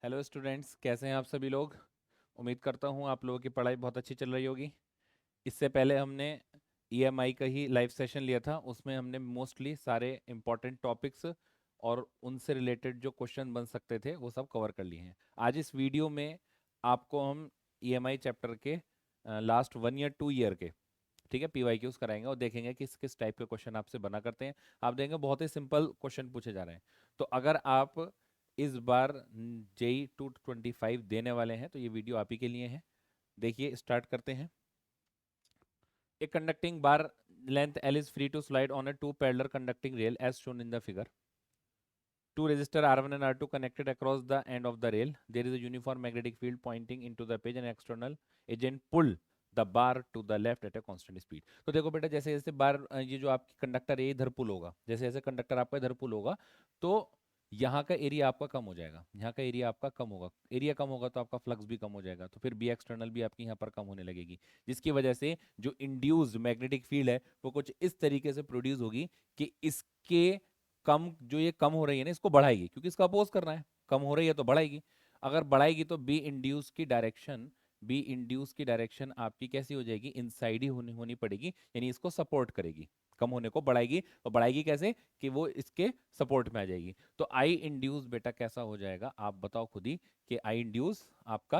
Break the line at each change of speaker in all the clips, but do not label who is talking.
Hello students, कैसे हैं आप सभी लोग। उम्मीद करता हूँ आप लोगों की पढ़ाई बहुत अच्छी चल रही होगी। इससे पहले हमने ईएमआई का ही लाइव सेशन लिया था, उसमें हमने मोस्टली सारे इम्पोर्टेंट टॉपिक्स और उनसे रिलेटेड जो क्वेश्चन बन सकते थे वो सब कवर कर लिए हैं। आज इस वीडियो में आपको हम ईएमआई चैप्टर के लास्ट 1 या 2 ईयर के, ठीक है, पीवाईक्यूज कराएंगे और देखेंगे किस किस टाइप के क्वेश्चन आपसे बना करते हैं। आप देखेंगे बहुत ही सिंपल क्वेश्चन पूछे जा रहे हैं। तो अगर आप इस बार JEE 225 देने वाले हैं तो ये वीडियो आप ही के लिए है। देखिए, स्टार्ट करते हैं। A conducting bar length L is free to slide on a two parallel conducting rail as shown in the figure. Two resistors R1 and R2 connected across the end of the rail. There is a uniform magnetic field pointing into the page and external agent pull the bar to the left at a constant speed. तो देखो बेटा, जैसे जैसे बार ये जो आपकी conductor है इधर पुल होगा, जैसे जैसे कंडक्टर आपका इधर पुल होगा तो यहाँ का एरिया आपका कम हो जाएगा, यहाँ का एरिया आपका कम होगा। एरिया कम होगा तो आपका फ्लक्स भी कम हो जाएगा, तो फिर बी एक्सटर्नल भी आपकी यहाँ पर कम होने लगेगी, जिसकी वजह से जो इंड्यूस्ड मैग्नेटिक फील्ड है वो कुछ इस तरीके से प्रोड्यूस होगी कि इसके कम, जो ये कम हो रही है ना इसको बढ़ाएगी, क्योंकि इसको अपोज करना है। कम हो रही है तो बढ़ाएगी। अगर बढ़ाएगी तो बी इंड्यूस की डायरेक्शन आपकी कैसी हो जाएगी, इनसाइड ही होनी पड़ेगी, यानी इसको सपोर्ट करेगी। कम होने को बढ़ाएगी, और बढ़ाएगी कैसे कि वो इसके सपोर्ट में आ जाएगी। तो आई इंड्यूस बेटा कैसा हो जाएगा, आप बताओ खुद ही कि आई इंड्यूस आपका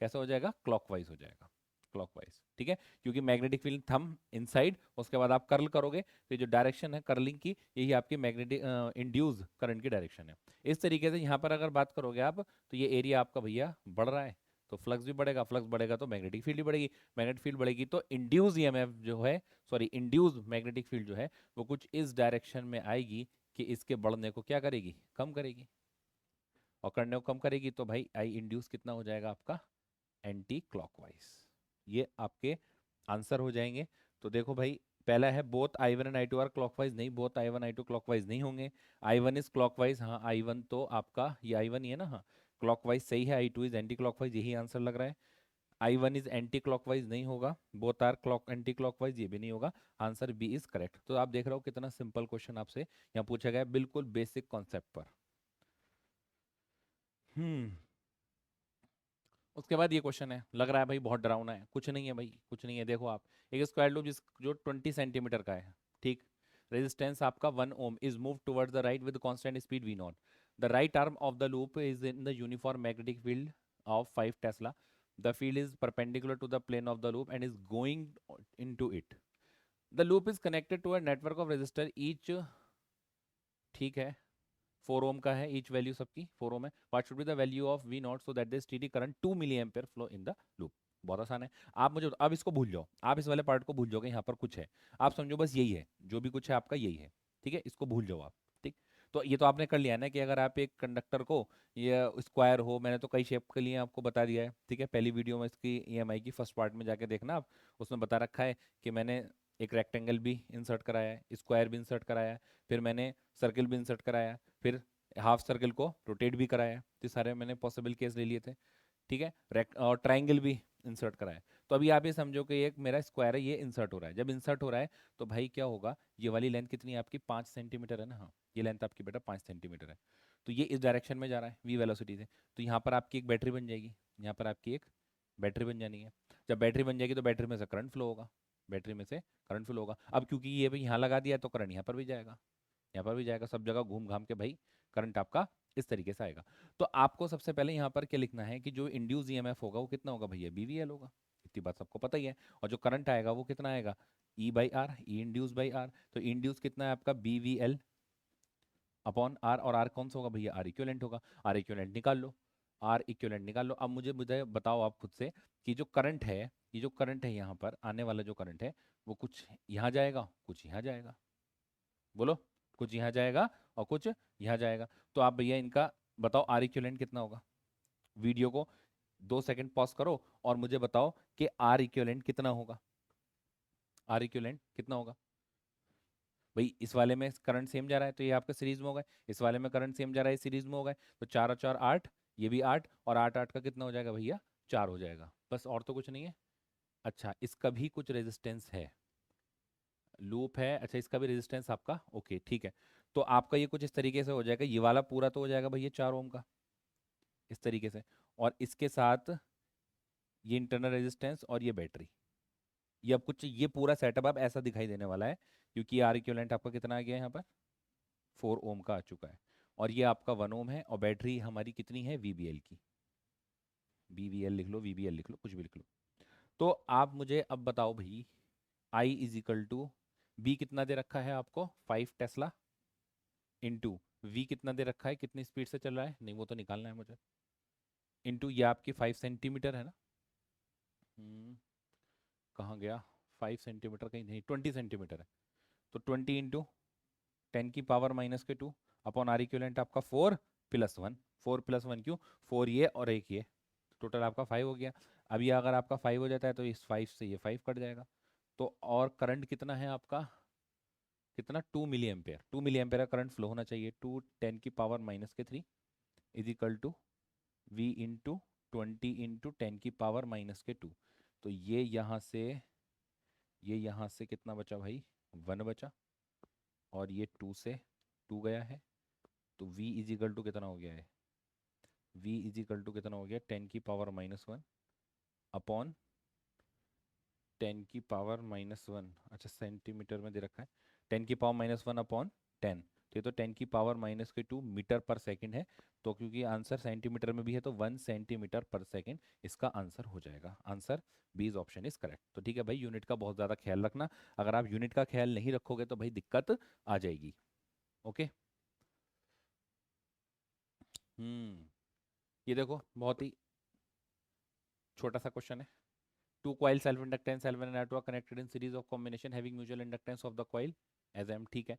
कैसा हो जाएगा, क्लॉकवाइज हो जाएगा। क्लॉकवाइज, ठीक है, क्योंकि मैग्नेटिक फील्ड थंब इनसाइड, उसके बाद आप कर्ल करोगे तो ये जो डायरेक्शन है कर्लिंग की, यही आपकी मैग्नेटिक इंड्यूस करंट की डायरेक्शन है। इस तरीके से यहाँ पर अगर बात करोगे आप, तो ये एरिया आपका भैया बढ़ रहा है तो फ्लक्स भी बढ़ेगा, फ्लक्स बढ़ेगा तो मैग्नेटिक फील्ड भी बढ़ेगी, मैग्नेटिक फील्ड बढ़ेगी तो इंड्यूस ईएमएफ जो है, सॉरी इंड्यूस मैग्नेटिक फील्ड जो है वो कुछ इस डायरेक्शन में आएगी कि इसके बढ़ने को क्या करेगी, कम करेगी। और करने को कम करेगी तो भाई आई इंड्यूस कितना हो जाएगा आपका, एंटी क्लॉकवाइज। ये आपके आंसर हो जाएंगे। तो देखो भाई, पहला है both I1 and I2 are clockwise, नहीं बोथ I1 I2 क्लॉकवाइज नहीं होंगे। I1 इज क्लॉकवाइज, हाँ I1 तो आपका ये I1 ही है ना, हाँ क्लॉकवाइज सही है। I2 इज एंटी क्लॉकवाइज, यही आंसर लग रहा है। I1 इज एंटी क्लॉकवाइज नहीं होगा, both are clock anti clockwise ये भी नहीं होगा। Answer B is correct. तो आप देख रहे हो कितना सिंपल क्वेश्चन आपसे यहाँ पूछा गया है, बिल्कुल बेसिक कॉन्सेप्ट पर। हम्म उसके बाद ये क्वेश्चन है, लग रहा है भाई बहुत डरावना है। कुछ नहीं है भाई, कुछ नहीं है। देखो आप, एक स्क्वायर लूप जिस जो 20 सेंटीमीटर का है, ठीक, रेजिस्टेंस आपका 1 ohm is move towards the right with constant speed v naught. The right arm of the loop is in the uniform magnetic field of 5 tesla. The field is perpendicular to the plane of the loop and is going into it. The loop is connected to a network of resistor each, ठीक है, 4 ओम का है each value सबकी 4 ohm है। What should be the value of V naught so that the steady current 2 milli ampere flow in the loop. बहुत आसान है। आप मुझे अब इसको भूल जाओ, आप इस वाले पार्ट को भूल जाओगे, यहाँ पर कुछ है, आप समझो बस यही है, जो भी कुछ है आपका यही है, ठीक है, इसको भूल जाओ आप। ठीक, तो ये तो आपने कर लिया है ना कि अगर आप एक कंडक्टर को, ये स्क्वायर हो, मैंने तो कई शेप के लिए आपको बता दिया है, ठीक है, पहली वीडियो में इसकी ईएमआई की फर्स्ट पार्ट में जाके देखना आप, उसमें बता रखा है कि मैंने एक रेक्टेंगल भी इंसर्ट कराया है, स्क्वायर भी इंसर्ट कराया है, फिर मैंने सर्किल भी इंसर्ट कराया, फिर हाफ सर्कल को रोटेट भी कराया। तो सारे मैंने पॉसिबल केस ले लिए थे, ठीक है, और ट्राइंगल भी इंसर्ट कराया। तो अभी आप ये समझो कि एक मेरा स्क्वायर है, ये इंसर्ट हो रहा है। जब इंसर्ट हो रहा है तो भाई क्या होगा, ये वाली लेंथ कितनी है आपकी, 5 सेंटीमीटर है ना, हाँ ये लेंथ आपकी बेटा 5 सेंटीमीटर है। तो ये इस डायरेक्शन में जा रहा है वी वेलोसिटी से, तो यहाँ पर आपकी एक बैटरी बन जाएगी, यहाँ पर आपकी एक बैटरी बन जानी है। जब बैटरी बन जाएगी तो बैटरी में से करंट फ्लो होगा, बैटरी में से करंट फ्लो होगा। अब क्योंकि ये भी यहाँ लगा दिया है तो करंट यहाँ पर भी जाएगा, यहाँ पर भी जाएगा, सब जगह घूम घाम के भाई करंट आपका इस तरीके से आएगा। तो आपको सबसे पहले यहाँ पर क्या लिखना है कि जो इंड्यूस ईएमएफ होगा वो कितना होगा भैया, बीवीएल होगा। इतनी बात सबको पता ही है। और जो करंट आएगा वो कितना आएगा, E by R, E induce by R. तो इंड्यूस कितना है आपका, बीवीएल अपॉन आर, और आर कौन सा होगा भैया, आर इक्विवेलेंट होगा। आर इक्विवेलेंट निकाल लो, आर इक्विवेलेंट निकाल लो। अब मुझे मुझे बताओ आप खुद से कि जो करंट है, ये जो करंट है यहाँ पर आने वाला जो करंट है, वो कुछ यहाँ जाएगा कुछ यहाँ जाएगा, बोलो, कुछ यहाँ जाएगा और कुछ यहाँ जाएगा। तो आप भैया इनका बताओ आर इक्विवेलेंट कितना होगा। वीडियो को 2 सेकंड पॉज करो और मुझे बताओ कि आर इक्विवेलेंट कितना होगा, आर इक्विवेलेंट कितना होगा। भाई इस वाले में करंट सेम जा रहा है तो ये आपका सीरीज में होगा, इस वाले में करंट सेम जा रहा है सीरीज में होगा, तो 4 और 4 8, ये भी 8, और 8 8 का कितना हो जाएगा भैया, 4 हो जाएगा, बस और तो कुछ नहीं है। अच्छा, इसका भी कुछ रेजिस्टेंस है, लूप है, अच्छा इसका भी रेजिस्टेंस आपका ओके ठीक है। तो आपका ये कुछ इस तरीके से हो जाएगा, ये वाला पूरा तो हो जाएगा भैया 4 ओम का, इस तरीके से, और इसके साथ ये इंटरनल रेजिस्टेंस और ये बैटरी, ये अब कुछ ये पूरा सेटअप अब ऐसा दिखाई देने वाला है, क्योंकि आर इक्विवेलेंट आपका कितना आ गया यहाँ पर 4 ओम का आ चुका है, और ये आपका 1 ओम है, और बैटरी हमारी कितनी है वीबीएल की, वीबीएल लिख लो, वीबीएल लिख लो, कुछ भी लिख लो। तो आप मुझे अब बताओ भाई, I is equal to be कितना दे रखा है आपको 5 टेस्ला, इंटू वी कितना दे रखा है, कितनी स्पीड से चल रहा है, नहीं वो तो निकालना है मुझे, इंटू ये आपकी 5 सेंटीमीटर है ना, कहाँ गया, 5 सेंटीमीटर कहीं नहीं, 20 सेंटीमीटर है, तो 20 × 10⁻², अपॉन आर इक्विवेलेंट आपका 4 + 1, 4 + 1 क्यों, 4 ये और एक ये, टोटल आपका 5 हो गया। अब ये अगर आपका 5 हो जाता है तो इस 5 से ये 5 कट जाएगा, तो और करंट कितना है आपका, कितना 2 मिली एम्पेयर, 2 मिली एम्पेयर का करंट फ्लो होना चाहिए, 2 × 10⁻³ is equal to V into 20 × 10⁻², तो ये यहाँ से कितना बचा भाई, 1 बचा, और ये 2 से 2 गया है, तो v इज इक्वल टू कितना हो गया है, v इज इक्वल टू कितना हो गया 10⁻⁻1 अपॉन 10⁻⁻1, अच्छा सेंटीमीटर में दे रखा है, 10⁻⁻1 अपॉन 10, तो ये तो 10⁻⁻² मीटर पर सेकंड है, तो क्योंकि आंसर सेंटीमीटर में भी है तो 1 सेंटीमीटर पर सेकंड इसका आंसर हो जाएगा, answer B is option is correct. तो ठीक है भाई, यूनिट का बहुत ज़्यादा ख्याल रखना, अगर आप यूनिट का ख्याल नहीं रखोगे तो भाई दिक्कत आ जाएगी। ओके, ये देखो बहुत ही छोटा सा क्वेश्चन है, to coil self inductance L1 and L2 are connected in series of combination having mutual inductance of the coil as M, ठीक है,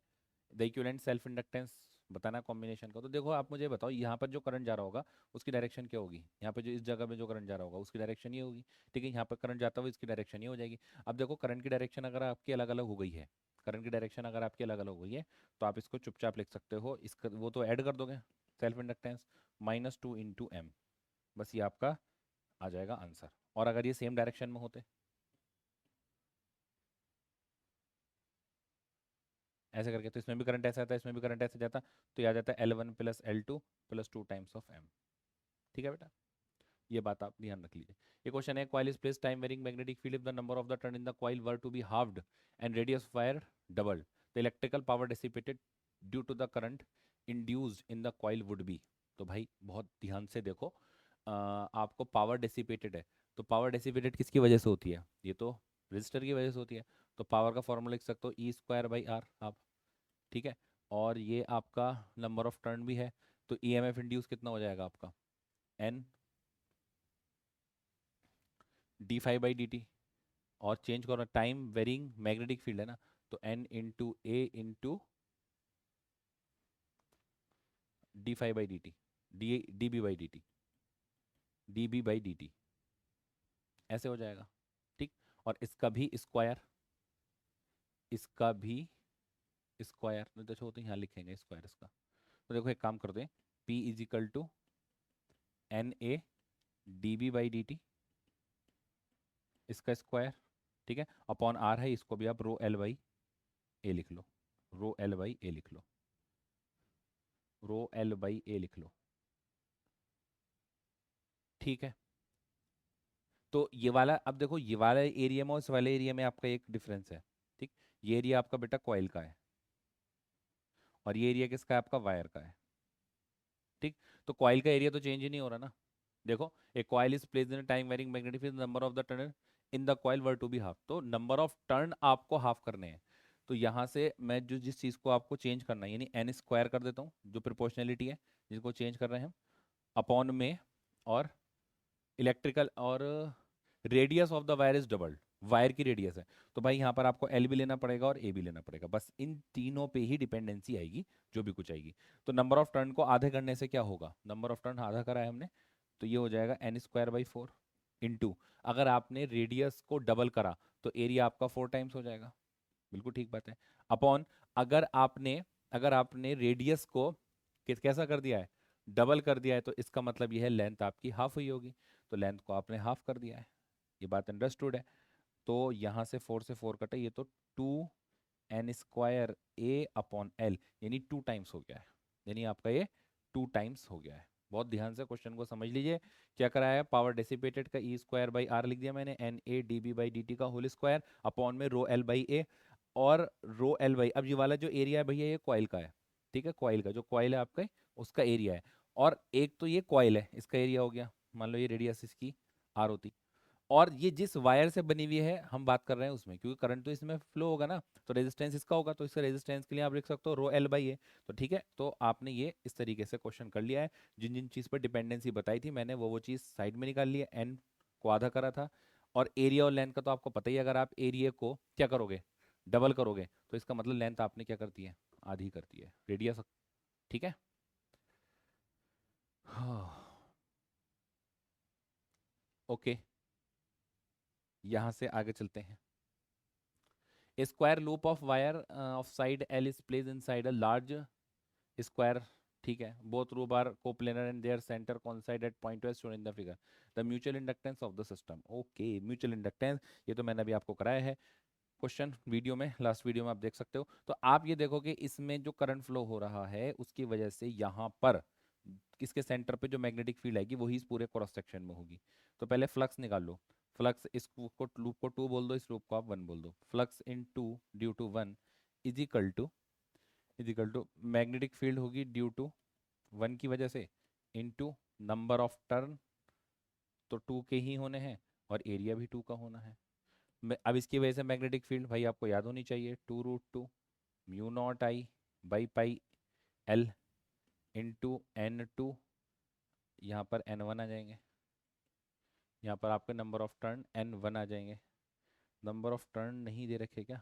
द इक्विवेलेंट सेल्फ इंडक्टेंस बताना कॉम्बिनेशन का, तो देखो आप मुझे बताओ यहाँ पर जो करंट जा रहा होगा उसकी डायरेक्शन क्या होगी, यहाँ पे जो इस जगह में जो करंट जा रहा होगा उसकी डायरेक्शन ये होगी, ठीक है, यहाँ पर करंट जाता हुआ इसकी डायरेक्शन ये हो जाएगी। अब देखो करंट की डायरेक्शन अगर आपकी अलग अलग हो गई है, करंट की डायरेक्शन अगर आपकी अलग अलग हो गई है, तो आप इसको चुपचाप लिख सकते हो, इसका वो तो ऐड कर दोगे, सेल्फ इंडक्टेंस -2 × M, बस ये आपका आ जाएगा आंसर। और अगर ये सेम डायरेक्शन में होते, ऐसे करके, तो इसमें भी करंट ऐसा आता है, इसमें भी करंट ऐसे जाता, तो ये आ जाता है L1 + L2 + 2 × M, ठीक है बेटा, ये बात आप ध्यान रख लीजिए। ये क्वेश्चन है, coil is place time varying magnetic field if the number of the turn in the coil were to be halved and radius wire doubled, the electrical power dissipated due to the current induced in the coil would be. तो भाई बहुत ध्यान से देखो, आपको power dissipated है, तो power dissipated किसकी वजह से होती है, ये तो रजिस्टर की वजह से होती है, तो पावर का फॉर्मूला लिख सकते हो E²/R आप, ठीक है, और ये आपका नंबर ऑफ टर्न भी है, तो ईएमएफ इंड्यूस कितना हो जाएगा आपका N d∅dt, और चेंज करो, टाइम वेरिंग मैग्नेटिक फील्ड है ना, तो N इंटू ए इंटू d∅dt, dB/dt, dB/dt, ऐसे हो जाएगा, ठीक, और इसका भी स्क्वायर, इसका भी स्क्वायर, देखो तो यहाँ लिखेंगे स्क्वायर इसका, तो देखो एक काम करते हैं, P is equal to NA dB/dt, इसका स्क्वायर, ठीक है, अपॉन R है, इसको भी आप ρL/A लिख लो, ρL/A लिख लो, ρL/A लिख लो, ठीक है। तो ये वाला, अब देखो ये वाला एरिया में और इस वाले एरिया में आपका एक डिफरेंस है, ठीक, ये एरिया आपका बेटा कॉइल का है, और ये एरिया किसका है, आपका वायर का है, ठीक, तो कॉइल का एरिया तो चेंज ही नहीं हो रहा ना, देखो एक coil is placed in time varying magnetic field, number of the turn in the coil were to be half, तो नंबर ऑफ टर्न आपको हाफ करने हैं, तो यहाँ से मैं जो जिस चीज़ को आपको चेंज करना है, यानी N² कर देता हूँ, जो प्रोपोर्शनलिटी है जिसको चेंज कर रहे हैं हम, अपॉन में, और इलेक्ट्रिकल और radius of the wire is doubled, wire की रेडियस है, तो भाई यहाँ पर आपको एल भी लेना पड़ेगा और ए भी लेना पड़ेगा, बस इन तीनों पे ही डिपेंडेंसी आएगी, जो भी कुछ आएगी। तो नंबर ऑफ टर्न को आधे करने से क्या होगा, नंबर ऑफ टर्न आधा करा है हमने, तो ये हो जाएगा N²/4 इंटू, अगर आपने रेडियस को डबल करा तो एरिया आपका 4 टाइम्स हो जाएगा, बिल्कुल ठीक बात है, अपॉन, अगर आपने अगर आपने रेडियस को कैसा कर दिया है, डबल कर दिया है, तो इसका मतलब यह है लेंथ आपकी हाफ हुई होगी, तो लेंथ को आपने हाफ कर दिया है, ये बात अंडरस्टूड है। तो यहाँ से 4 से 4 कटे, ये तो 2N²A/L, यानी 2 टाइम्स हो गया है, यानी आपका ये 2 टाइम्स हो गया है, बहुत ध्यान से क्वेश्चन को समझ लीजिए। क्या कराया है, पावर डेसिपेटेड का ई स्क्वायर बाई आर लिख दिया मैंने, N A D B by D T का होल स्क्वायर अपॉन में रो एल बाई ए, और रो एल बाई, अब ये वाला जो एरिया है भैया ये कॉइल का है, ठीक है, कॉइल का जो कॉइल है आपका उसका एरिया है, और एक तो ये कॉइल है इसका एरिया हो गया, मान लो ये रेडियस इसकी आर होती, और ये जिस वायर से बनी हुई है हम बात कर रहे हैं उसमें, क्योंकि करंट तो इसमें फ्लो होगा ना, तो रेजिस्टेंस इसका होगा, तो इसका रेजिस्टेंस के लिए आप लिख सकते हो रो एल बाई ए। तो ठीक है, तो आपने ये इस तरीके से क्वेश्चन कर लिया है, जिन जिन चीज़ पर डिपेंडेंसी बताई थी मैंने वो चीज़ साइड में निकाल ली है, एन को आधा करा था, और एरिया और लेंथ का तो आपको पता ही है, अगर आप एरिया को क्या करोगे, डबल करोगे, तो इसका मतलब लेंथ आपने क्या करती है, आधी करती है, रेडियस, ठीक है। हाँ, ओके, यहाँ से आगे चलते हैं। A square loop of wire of side L is placed inside a large square. ठीक है, both loop are coplanar and their center coincide at point as shown in the figure. The mutual inductance of the system. Okay, mutual inductance, ये तो मैंने अभी आपको कराया है question video में, लास्ट वीडियो में आप देख सकते हो। तो आप ये देखो कि इसमें जो करंट फ्लो हो रहा है उसकी वजह से यहाँ पर किसके सेंटर पे जो मैग्नेटिक फील्ड आएगी वही इस पूरे क्रॉस सेक्शन में होगी। तो पहले फ्लक्स निकाल लो, फ्लक्स इस को लूप को 2 बोल दो, इस लूप को आप 1 बोल दो, flux in 2 due to 1 is equal to magnetic field होगी ड्यू टू 1 की वजह से इनटू नंबर ऑफ टर्न, तो 2 के ही होने हैं, और एरिया भी 2 का होना है। अब इसकी वजह से मैग्नेटिक फील्ड भाई आपको याद होनी चाहिए, 2√2 mu naught I by pi L into N2, यहाँ पर N1 आ जाएंगे, यहाँ पर आपके नंबर ऑफ टर्न N1 आ जाएंगे। नंबर ऑफ टर्न नहीं दे रखे क्या,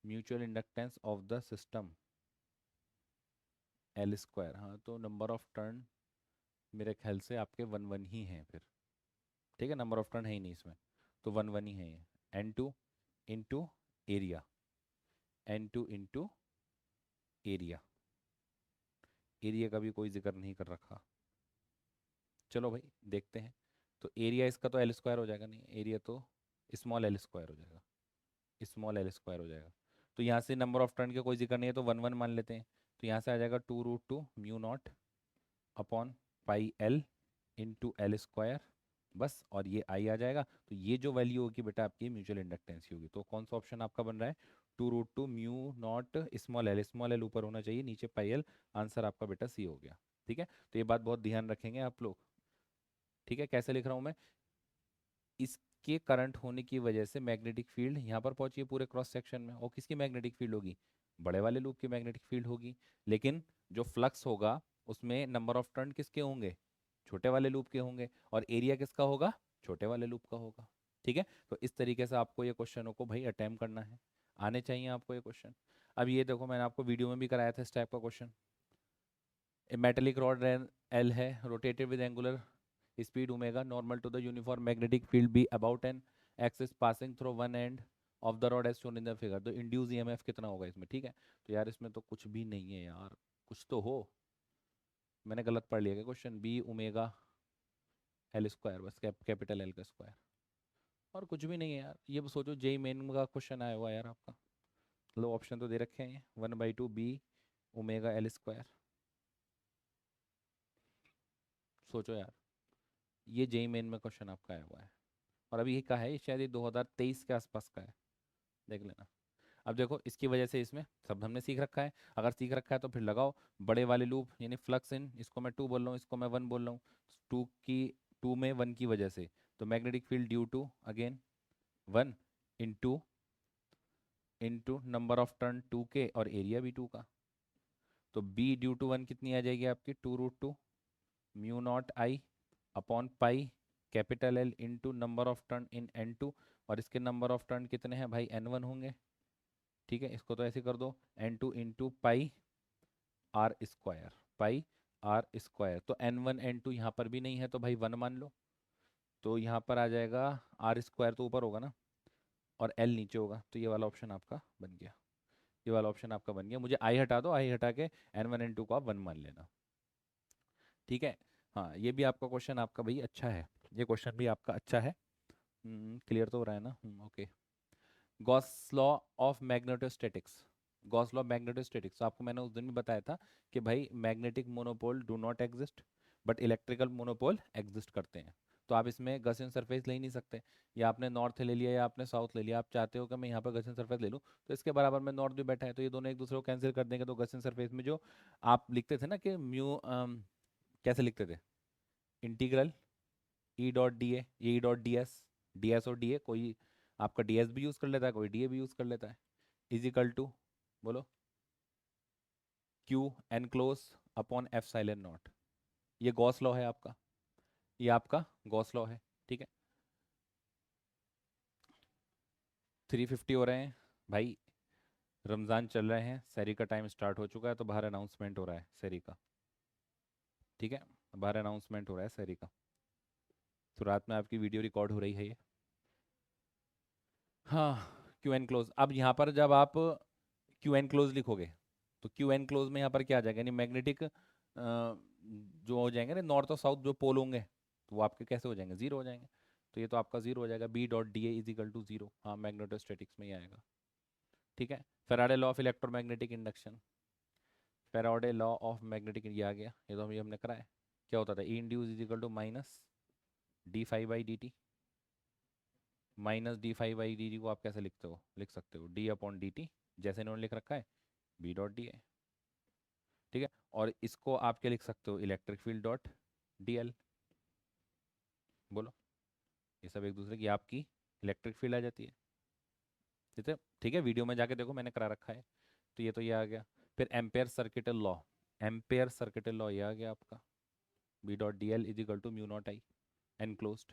mutual inductance of the system L square, हाँ तो नंबर ऑफ टर्न मेरे ख्याल से आपके 1 1 ही हैं फिर, ठीक है, नंबर ऑफ टर्न है ही नहीं इसमें, तो 1 1 ही है ये, N2 into area, N2 into area, area का भी कोई जिक्र नहीं कर रखा। चलो भाई देखते हैं, तो एरिया इसका तो एल स्क्वायर हो जाएगा, नहीं एरिया तो स्मॉल एल स्क्वायर हो जाएगा, स्मॉल एल स्क्वायर हो जाएगा। तो यहाँ से नंबर ऑफ टर्न का कोई जिक्र नहीं है तो 1 1 मान लेते हैं, तो यहाँ से आ जाएगा 2√2 mu naught upon pi L into L square, बस, और ये आई आ जाएगा, तो ये जो वैल्यू होगी बेटा आपकी म्यूचुअल इंडक्टेंस होगी। तो कौन सा ऑप्शन आपका बन रहा है, 2√2 म्यू नॉट स्मॉल एल ऊपर होना चाहिए, नीचे पाई एल, आंसर आपका बेटा सी हो गया। ठीक है, तो ये बात बहुत ध्यान रखेंगे आप लोग, ठीक है। कैसे लिख रहा हूँ मैं, इसके करंट होने की वजह से मैग्नेटिक फील्ड यहाँ पर पहुंची है पूरे क्रॉस सेक्शन में, और किसकी मैग्नेटिक फील्ड होगी, बड़े वाले लूप की मैग्नेटिक फील्ड होगी, लेकिन जो फ्लक्स होगा उसमें नंबर ऑफ टर्न किसके होंगे, छोटे वाले लूप के होंगे, और एरिया किसका होगा, छोटे वाले लूप का होगा। ठीक है, तो इस तरीके से आपको ये क्वेश्चनों को भाई अटेम्प्ट करना है, आने चाहिए आपको ये क्वेश्चन। अब ये देखो मैंने आपको वीडियो में भी कराया था इस टाइप का क्वेश्चन, मेटेलिक रॉड एल है, rotated with angular speed omega, normal to the uniform magnetic field be about an axis passing through one end of the rod as shown in the figure। तो induce EMF कितना होगा इसमें, ठीक है, तो यार इसमें तो कुछ भी नहीं है यार, कुछ तो हो, मैंने गलत पढ़ लिया क्या question, B omega L square, बस कैपिटल एल का स्क्वायर, और कुछ भी नहीं है यार, ये सोचो जेई मेन का क्वेश्चन आया हुआ है यार आपका, मतलब ऑप्शन तो दे रखे हैं 1/2 बी ओमेगा एल स्क्वायर, सोचो यार, ये जेई मेन में क्वेश्चन आपका आया हुआ है, और अभी ये का है, शायद ये 2023 के आसपास का है, देख लेना। अब देखो इसकी वजह से इसमें सब हमने सीख रखा है, अगर सीख रखा है तो फिर लगाओ बड़े वाले लूप, यानी फ्लक्स इन, इसको मैं 2 बोल रहा हूँ, इसको मैं 1 बोल रहा हूँ, 2 की 2 में 1 की वजह से, तो magnetic field due to again 1 into into number of turn 2 के, और एरिया भी 2 का, तो बी ड्यू टू 1 कितनी आ जाएगी आपकी, 2√2 mu naught I upon pi capital L into number of turn in N2, और इसके नंबर ऑफ टर्न कितने हैं भाई, N1 होंगे, ठीक है, इसको तो ऐसे कर दो, N2 into pi R square, pi R square, तो N1 N2 यहाँ पर भी नहीं है तो भाई 1 मान लो, तो यहाँ पर आ जाएगा आर स्क्वायर तो ऊपर होगा ना, और एल नीचे होगा, तो ये वाला ऑप्शन आपका बन गया, ये वाला ऑप्शन आपका बन गया। मुझे आई हटा दो, आई हटा के N1 N2 को आप 1 मान लेना, ठीक है। हाँ, ये भी आपका क्वेश्चन आपका भाई अच्छा है, ये क्वेश्चन भी आपका अच्छा है, क्लियर तो हो रहा है ना, okay. Gauss law of magnetostatics, Gauss law magnetostatics, तो आपको मैंने उस दिन भी बताया था कि भाई magnetic monopole do not exist but electrical monopole exist करते हैं। तो आप इसमें गसियन सरफेस ले ही नहीं सकते, या आपने नॉर्थ ले लिया या आपने साउथ ले लिया, आप चाहते हो कि मैं यहाँ पर गसियन सरफेस ले लूँ तो इसके बराबर में नॉर्थ भी बैठा है, तो ये दोनों एक दूसरे को कैंसिल कर देंगे। तो गसियन सरफेस में जो आप लिखते थे ना कि म्यू कैसे लिखते थे, इंटीग्रल ई डॉट डी ए, E dot D S, D S और डी ए, कोई आपका डी एस भी यूज़ कर लेता है, कोई डी ए भी यूज़ कर लेता है, इजिकल टू बोलो Q enclose upon F silent not. ये गॉस लॉ है आपका, ये आपका गॉस लॉ है, ठीक है। 3:50 हो रहे हैं भाई, रमज़ान चल रहे हैं, सहरी का टाइम स्टार्ट हो चुका है, तो बाहर अनाउंसमेंट हो रहा है सहरी का, ठीक है, बाहर अनाउंसमेंट हो रहा है सहरी का, तो रात में आपकी वीडियो रिकॉर्ड हो रही है ये। हाँ, क्यू एन क्लोज, अब यहाँ पर जब आप क्यू एन क्लोज लिखोगे तो क्यू एन क्लोज में यहाँ पर क्या आ जाएगा, यानी मैग्नेटिक जो हो जाएंगे ना नॉर्थ और साउथ जो पोल होंगे, तो वो आपके कैसे हो जाएंगे, जीरो हो जाएंगे। तो ये तो आपका जीरो हो जाएगा, B dot D A is equal to zero, हाँ मैग्नेटोस्टैटिक्स में ही आएगा, ठीक है। Faraday law of electromagnetic induction, Faraday law of magnetic, ये आ गया, ये तो हमने करा है। क्या होता था, E induce is equal to minus d five by D t, minus d five by D t को आप कैसे लिखते हो, लिख सकते हो डी अपॉन डी टी, जैसे इन्होंने लिख रखा है बी डॉट डी ए, ठीक है। और इसको आप क्या लिख सकते हो, electric field dot D L, बोलो, ये सब एक दूसरे की आपकी इलेक्ट्रिक फील्ड आ जाती है, ठीक है, ठीक है, वीडियो में जाके देखो मैंने करा रखा है। तो ये आ गया। फिर Ampere circuital law, Ampere circuital law ये आ गया आपका, B dot D L is equal to mu naught I enclosed.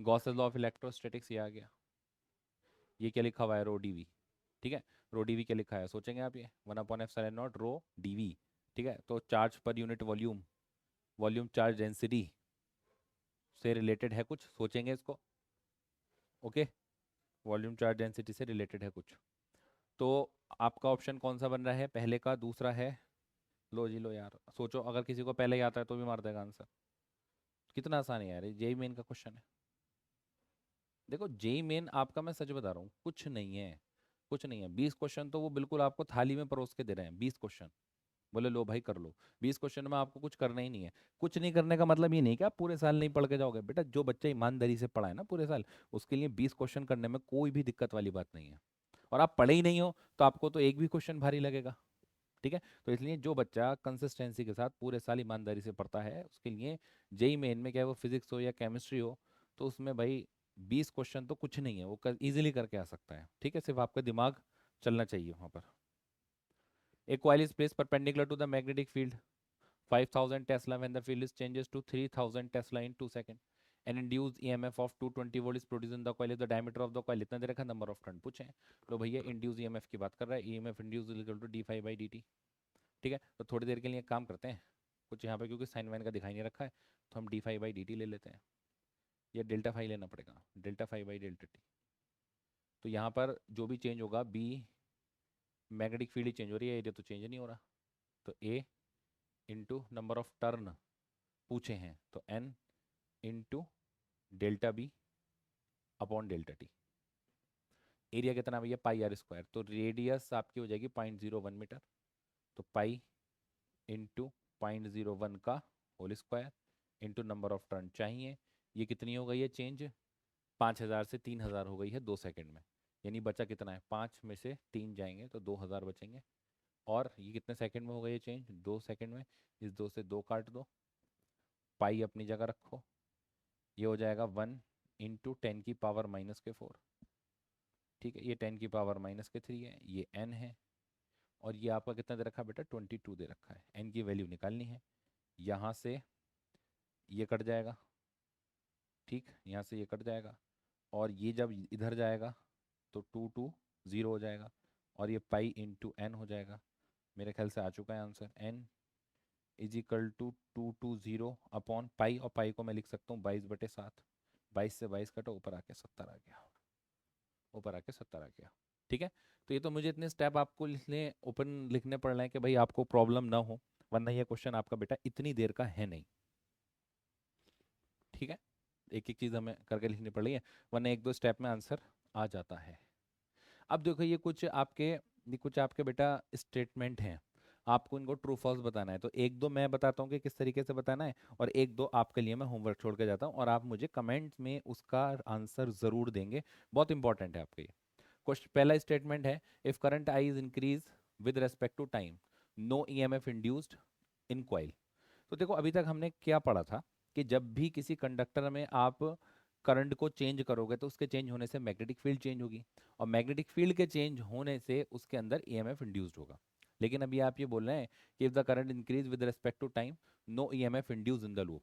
Gauss's law of electrostatics ये आ गया, ये क्या लिखा हुआ है, रो डी वी, ठीक है। रो डी वी क्या लिखा है सोचेंगे आप, ये 1/f(0) रो डी वी, ठीक है। तो charge per unit volume, volume charge density से रिलेटेड है कुछ, सोचेंगे इसको, ओके, वॉल्यूम चार्ज डेंसिटी से रिलेटेड है कुछ। तो आपका ऑप्शन कौन सा बन रहा है, पहले का, दूसरा है, लो जी लो यार, सोचो अगर किसी को पहले ही आता है तो भी मार देगा आंसर, कितना आसान है यार, जेई मेन का क्वेश्चन है। देखो जेई मेन आपका, मैं सच बता रहा हूँ, कुछ नहीं है, कुछ नहीं है, 20 क्वेश्चन तो वो बिल्कुल आपको थाली में परोस के दे रहे हैं, 20 क्वेश्चन, बोले लो भाई कर लो, 20 क्वेश्चन में आपको कुछ करना ही नहीं है। कुछ नहीं करने का मतलब ये नहीं कि आप पूरे साल नहीं पढ़ के जाओगे, बेटा जो बच्चा ईमानदारी से पढ़ा है ना पूरे साल, उसके लिए 20 क्वेश्चन करने में कोई भी दिक्कत वाली बात नहीं है। और आप पढ़े ही नहीं हो तो आपको तो एक भी क्वेश्चन भारी लगेगा, ठीक है। तो इसलिए जो बच्चा कंसिस्टेंसी के साथ पूरे साल ईमानदारी से पढ़ता है उसके लिए जेई मेन में, चाहे वो फिजिक्स हो या केमिस्ट्री हो, तो उसमें भाई 20 क्वेश्चन तो कुछ नहीं है, वो इजीली करके आ सकता है, ठीक है, सिर्फ आपका दिमाग चलना चाहिए वहाँ पर। A coil is placed perpendicular to the magnetic field 5000 Tesla when the field is changes to 3000 Tesla in 2 seconds. An induced EMF of 220 volt is produced in the coil if the diameter of the coil, इतना दे रखा, number of turn पूछे, तो भैया induce EMF की बात कर रहा है, EMF induce equal to D five by D T, ठीक है। तो थोड़ी देर के लिए एक काम करते हैं, कुछ यहाँ पे क्योंकि साइन वाइन का दिखाई नहीं रखा है, तो हम D five by D T ले लेते हैं, या डेल्टा फाइव लेना पड़ेगा, delta five by delta T. तो यहाँ पर जो भी चेंज होगा, बी मैग्नेटिक फील्ड ही चेंज हो रही है, एरिया तो चेंज नहीं हो रहा, तो A into number of turn पूछे हैं, तो N into delta B upon delta T. Area कितना भैया, पाई आर स्क्वायर, तो रेडियस आपकी हो जाएगी 0.01 मीटर, तो पाई इंटू 0.01 का whole square into number of turn चाहिए, ये कितनी हो गई है चेंज, 5000 से 3000 हो गई है 2 सेकंड में, यानी बचा कितना है, 5 में से 3 जाएंगे तो 2000 बचेंगे। और ये कितने सेकंड में हो गई है चेंज, 2 सेकंड में, इस 2 से 2 काट दो, पाई अपनी जगह रखो, ये हो जाएगा 1 × 10⁻⁻⁴, ठीक है, ये 10⁻⁻³ है, ये n है, और ये आपका कितना दे रखा है बेटा, 22 दे रखा है, n की वैल्यू निकालनी है, यहाँ से ये कट जाएगा, ठीक, यहाँ से ये कट जाएगा, और ये जब इधर जाएगा तो 2 2 0 हो जाएगा, और ये पाई इंटू एन हो जाएगा, मेरे ख्याल से आ चुका है answer, n is equal to 2 2 0 upon pi, और पाई को मैं लिख सकता हूँ 22/7, 22 से 22 कटो, ऊपर आके 70 आ गया, ऊपर आके 70 आ गया, ठीक है। तो ये तो मुझे इतने स्टेप आपको इसलिए ओपन लिखने पड़ रहे हैं कि भाई आपको प्रॉब्लम ना हो, वरना ये क्वेश्चन आपका बेटा इतनी देर का है नहीं, ठीक है, एक एक चीज़ हमें करके लिखनी पड़ रही है, वरना एक दो स्टेप में आंसर आ जाता है। अब देखो ये कुछ आपके ये कुछ आपके बेटा स्टेटमेंट हैं, आपको इनको ट्रू फॉल्स बताना है। तो एक दो मैं बताता हूँ कि किस तरीके से बताना है, और एक दो आपके लिए मैं होमवर्क छोड़ के जाता हूँ, और आप मुझे कमेंट्स में उसका आंसर ज़रूर देंगे, बहुत इंपॉर्टेंट है आपके लिए। क्वेश्चन पहला स्टेटमेंट है, if current I is increase with respect to time, no EMF induced in coil. तो देखो अभी तक हमने क्या पढ़ा था कि जब भी किसी कंडक्टर में आप करंट को चेंज करोगे तो उसके चेंज होने से मैग्नेटिक फील्ड चेंज होगी, और मैग्नेटिक फील्ड के चेंज होने से उसके अंदर ईएमएफ इंड्यूस्ड होगा। लेकिन अभी आप ये बोल रहे हैं कि if the current increase with respect to time, no EMF induce in the loop.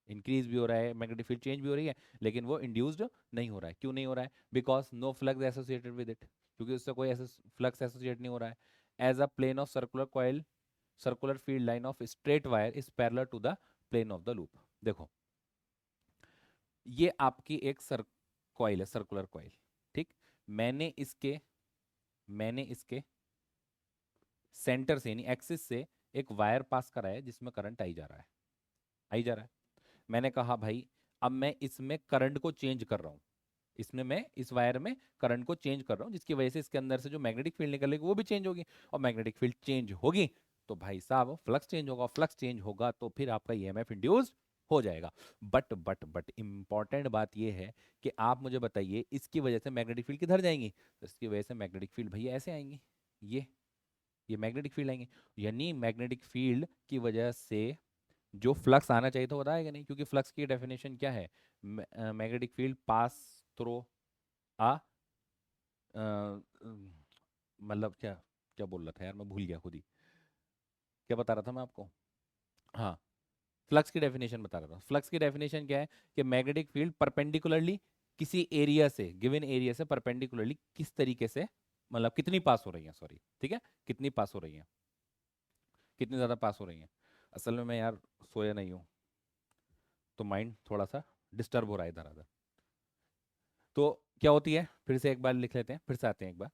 Increase भी हो रहा है, मैग्नेटिक फील्ड चेंज भी हो रही है, लेकिन वो इंड्यूस्ड नहीं हो रहा है। क्यों नहीं हो रहा है? Because no flux associated with it, क्योंकि उससे कोई फ्लक्स एसोसिएट नहीं हो रहा है। As a plane of circular coil, circular field line of straight wire is parallel to the plane of the loop. देखो ये आपकी एक कॉइल है, सर्कुलर कॉइल, ठीक। मैंने इसके सेंटर से यानी एक्सिस से एक वायर पास करा है जिसमें करंट आई जा रहा है, आई जा रहा है। मैंने कहा भाई अब मैं इसमें करंट को चेंज कर रहा हूँ, इसमें मैं इस वायर में करंट को चेंज कर रहा हूँ, जिसकी वजह से इसके अंदर से जो मैग्नेटिक फील्ड निकलेगी वो भी चेंज होगी, और मैग्नेटिक फील्ड चेंज होगी तो भाई साहब फ्लक्स चेंज होगा, फ्लक्स चेंज होगा तो फिर आपका ईएमएफ इंड्यूस्ड हो जाएगा। बट इंपॉर्टेंट बात यह है कि आप मुझे बताइए इसकी वजह से मैग्नेटिक फील्ड किधर जाएंगी? तो इसकी वजह से मैग्नेटिक फील्ड भैया ऐसे आएंगी, ये मैग्नेटिक फील्ड आएंगे, यानी मैग्नेटिक फील्ड की वजह से जो फ्लक्स आना चाहिए था वो आएगा नहीं, क्योंकि फ्लक्स की डेफिनेशन क्या है? मैग्नेटिक फील्ड पास थ्रू आ मतलब क्या, क्या बोल रहा था यार, मैं भूल गया खुद ही, क्या बता रहा था मैं आपको? हाँ, फ्लक्स की डेफिनेशन बता रहा था। फ्लक्स की डेफिनेशन क्या है कि मैग्नेटिक फील्ड परपेंडिकुलरली किसी एरिया से, गिवन एरिया से परपेंडिकुलरली किस तरीके से, मतलब कितनी पास हो रही है, सॉरी, ठीक है, कितनी पास हो रही है, कितनी ज़्यादा पास हो रही है। असल में मैं यार सोया नहीं हूँ, तो माइंड थोड़ा सा डिस्टर्ब हो रहा है इधर उधर। तो क्या होती है, फिर से एक बार लिख लेते हैं, फिर से आते हैं एक बार,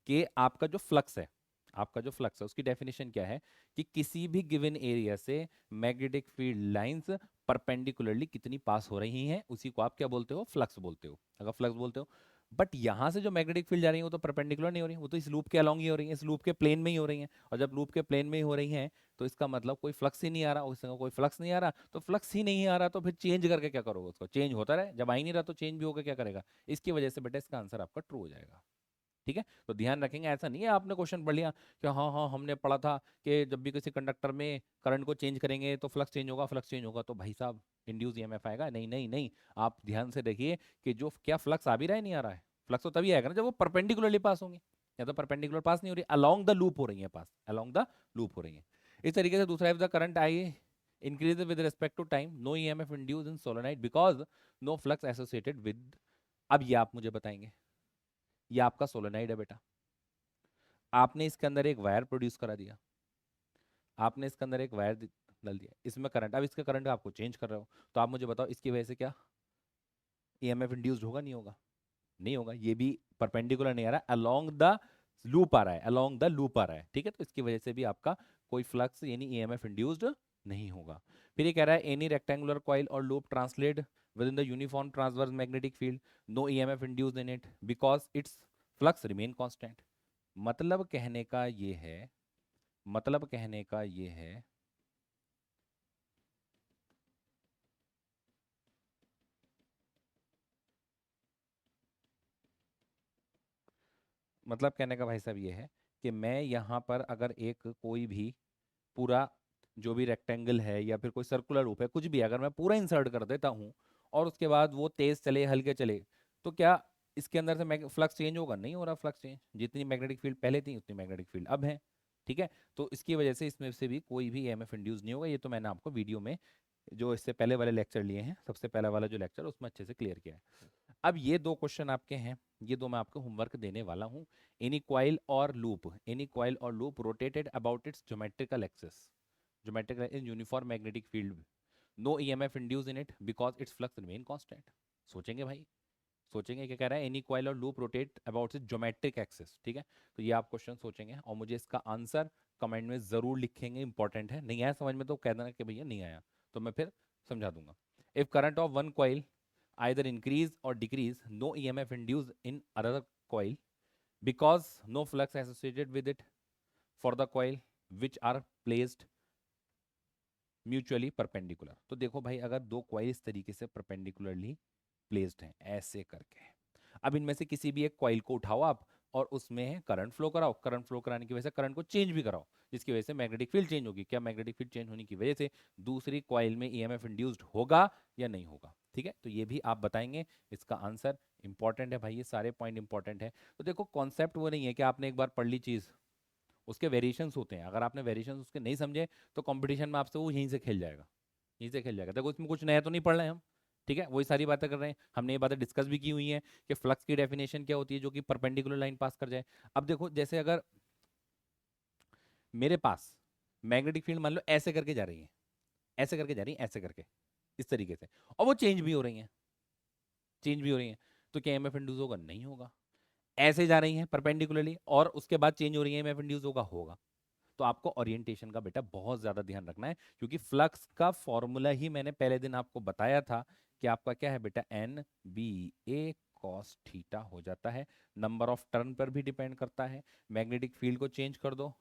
कि आपका जो फ्लक्स है, आपका जो फ्लक्स है उसकी डेफिनेशन क्या है कि किसी भी गिवन एरिया से मैग्नेटिक फील्ड लाइंस परपेंडिकुलरली कितनी पास हो रही हैं, उसी को आप क्या बोलते हो? फ्लक्स बोलते हो। अगर फ्लक्स बोलते हो, बट यहाँ से जो मैग्नेटिक फील्ड जा रही है वो तो परपेंडिकुलर नहीं हो रही, वो तो इस लूप के अलॉन्ग ही हो रही है, इस लूप के प्लेन में ही हो रही है, और जब लूप के प्लेन में ही हो रही है तो इसका मतलब कोई फ्लक्स ही नहीं आ रहा, उसका कोई फ्लक्स नहीं आ रहा, तो फ्लक्स ही नहीं आ रहा तो फिर चेंज करके क्या करोगे? उसको चेंज होता रहे, जब आ ही नहीं रहा तो चेंज भी होकर क्या करेगा? इसकी वजह से बेटा इसका आंसर आपका ट्रू हो जाएगा। ठीक है, तो ध्यान रखेंगे, ऐसा नहीं है आपने क्वेश्चन पढ़ लिया कि हाँ हाँ हमने पढ़ा था कि जब भी किसी कंडक्टर में करंट को चेंज करेंगे तो फ्लक्स चेंज होगा, फ्लक्स चेंज होगा तो भाई साहब इंड्यूस ईएमएफ आएगा। नहीं नहीं नहीं, आप ध्यान से देखिए कि जो क्या फ्लक्स आ भी रहा है, नहीं आ रहा है। फ्लक्स तो तभी आएगा ना जब वो परपेंडिकुलरली पास होंगे, या तो परपेंडिकुलर पास नहीं हो रही, अलोंग द लूप हो रही है पास, अलोंग द लूप हो रही है। इस तरीके से दूसरा, if the current I increase with respect to time, no EMF induce in solenoid because no flux associated with. अब ये आप मुझे बताएंगे, ये आपका सोलेनोइड है बेटा, आपने इसके अंदर एक वायर प्रोड्यूस करा दिया, आपने इसके अंदर एक वायर डाल दिया, इसमें करंट, अब इसका करंट आपको चेंज कर रहे हो, तो आप मुझे बताओ इसकी वजह से क्या ईएमएफ इंड्यूस्ड होगा? नहीं होगा? नहीं होगा, ये भी परपेंडिकुलर नहीं आ रहा, अलोंग द लूप आ रहा है, अलोंग द लूप आ रहा है, ठीक है, तो इसकी वजह से भी आपका कोई फ्लक्स यानी ईएमएफ इंड्यूस्ड नहीं होगा। फिर ये कह रहा है एनी रेक्टेंगुलर कॉइल और loop translate within the uniform transverse magnetic field, no EMF induced in it because its flux remain constant. मतलब कहने का ये है, मतलब कहने का ये है, मतलब कहने का भाई साहब ये है कि मैं यहाँ पर अगर एक कोई भी पूरा जो भी रेक्टेंगल है या फिर कोई सर्कुलर रूप है, कुछ भी अगर मैं पूरा इंसर्ट कर देता हूँ और उसके बाद वो तेज चले हल्के चले, तो क्या इसके अंदर से फ्लक्स चेंज होगा? नहीं हो रहा फ्लक्स चेंज, जितनी मैग्नेटिक फील्ड पहले थी उतनी मैग्नेटिक फील्ड अब है, ठीक है। तो इसकी वजह से इसमें से भी कोई भी ईएमएफ इंड्यूस नहीं होगा। ये तो मैंने आपको वीडियो में जो इससे पहले वाले लेक्चर लिए हैं, सबसे पहला वाला जो लेक्चर उसमें अच्छे से क्लियर किया है। अब ये दो क्वेश्चन आपके हैं, ये दो मैं आपको होमवर्क देने वाला हूँ। एनी कॉइल और लूप, एनी कॉइल और loop rotated about its geometrical axis, geometrical in uniform magnetic field, no EMF induce in it because its flux remain constant. सोचेंगे भाई, सोचेंगे, क्या कह रहा है? एनी कॉइल और loop rotate about its geometric axis, ठीक है। तो ये आप क्वेश्चन सोचेंगे और मुझे इसका आंसर कमेंट में जरूर लिखेंगे, इंपॉर्टेंट है। नहीं आया समझ में तो कह देना कि भैया नहीं आया, तो मैं फिर समझा दूंगा। If current of one coil either increase or decrease, no EMF induced in another coil because no flux associated with it for the coil which are placed mutually perpendicular. तो देखो भाई, अगर दो कॉइल इस तरीके से परपेंडिकुलरली प्लेस्ड हैं ऐसे करके, अब इनमें से किसी भी एक कॉइल को उठाओ आप और उसमें करंट फ्लो कराओ, करंट फ्लो कराने की वजह से करंट को चेंज भी कराओ, जिसकी वजह से मैग्नेटिक फील्ड चेंज होगी। क्या मैग्नेटिक फील्ड चेंज होने की वजह से दूसरी कॉइल में ईएमएफ इंड्यूस्ड होगा या नहीं होगा? ठीक है, तो ये भी आप बताएंगे। इसका आंसर इंपॉर्टेंट है भाई, ये सारे पॉइंट इंपॉर्टेंट है। तो देखो, कॉन्सेप्ट वो नहीं है कि आपने एक बार पढ़ ली चीज़, उसके वेरिएशंस होते हैं। अगर आपने वेरिएशंस उसके नहीं समझे तो कंपटीशन में आपसे वो यहीं से खेल जाएगा, यहीं से खेल जाएगा। देखो, इसमें कुछ नया तो नहीं पढ़ रहे हैं हम, ठीक है, वही सारी बातें कर रहे हैं। हमने ये बातें डिस्कस भी की हुई हैं कि फ्लक्स की डेफिनेशन क्या होती है जो कि परपेंडिकुलर लाइन पास कर जाए। अब देखो, जैसे अगर मेरे पास मैग्नेटिक फील्ड मान लो ऐसे करके जा रही है, ऐसे करके जा रही है, ऐसे करके, इस तरीके से, और वो चेंज भी हो रही है, चेंज भी हो रही है, तो क्या एमएफ इंड्यूस होगा? नहीं होगा। ऐसे जा रही है परपेंडिकुलरली और उसके बाद चेंज हो रही है, एमएफ इंड्यूस होगा? होगा। तो आपको ओरिएंटेशन का बेटा बहुत ज्यादा ध्यान रखना है, क्योंकि फ्लक्स का फॉर्मूला ही मैंने पहले दिन आपको बताया था कि आपका क्या है बेटा, एन बी ए कॉस थीटा हो जाता है। नंबर ऑफ टर्न पर भी डिपेंड करता है। मैग्नेटिक फील्ड को चेंज कर दो,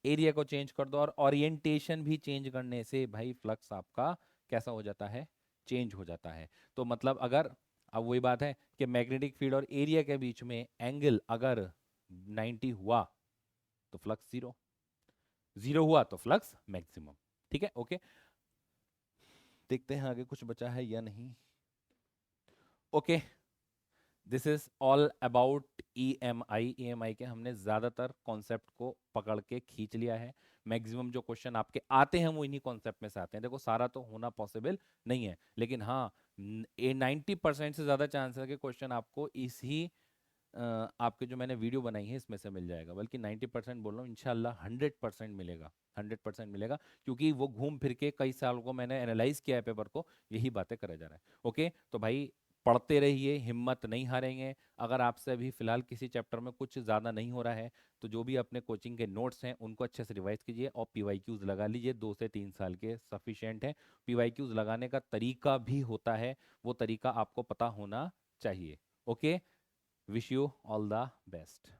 एरिया को चेंज कर दो, और ओरिएंटेशन भी चेंज करने से भाई फ्लक्स आपका कैसा हो जाता है? चेंज हो जाता है। तो मतलब अगर, अब वही बात है कि मैग्नेटिक फील्ड और एरिया के बीच में एंगल अगर 90 हुआ तो फ्लक्स जीरो, जीरो हुआ तो फ्लक्स मैक्सिमम। ठीक है, ओके, देखते हैं आगे कुछ बचा है या नहीं। Okay, this is all about EMI. EMI के हमने ज्यादातर कॉन्सेप्ट को पकड़ के खींच लिया है। मैक्सिमम जो क्वेश्चन आपके आते हैं वो इन्हीं कॉन्सेप्ट में से आते हैं। देखो, सारा तो होना पॉसिबल नहीं है, लेकिन हाँ, 90% से ज्यादा चांस है कि क्वेश्चन आपको इसी आपके जो मैंने वीडियो बनाई है इसमें से मिल जाएगा। बल्कि 90% बोल रहा हूँ, इंशाल्लाह 100% मिलेगा, 100% मिलेगा, क्योंकि वो घूम फिर के कई सालों को मैंने एनालाइज किया है पेपर को, यही बातें करे जा रहा है। ओके, तो भाई पढ़ते रहिए, हिम्मत नहीं हारेंगे। अगर आपसे अभी फिलहाल किसी चैप्टर में कुछ ज़्यादा नहीं हो रहा है तो जो भी अपने कोचिंग के नोट्स हैं उनको अच्छे से रिवाइज कीजिए और पीवाईक्यूज लगा लीजिए। 2 से 3 साल के सफिशिएंट है। पीवाईक्यूज लगाने का तरीका भी होता है, वो तरीका आपको पता होना चाहिए। Okay, wish you all the best.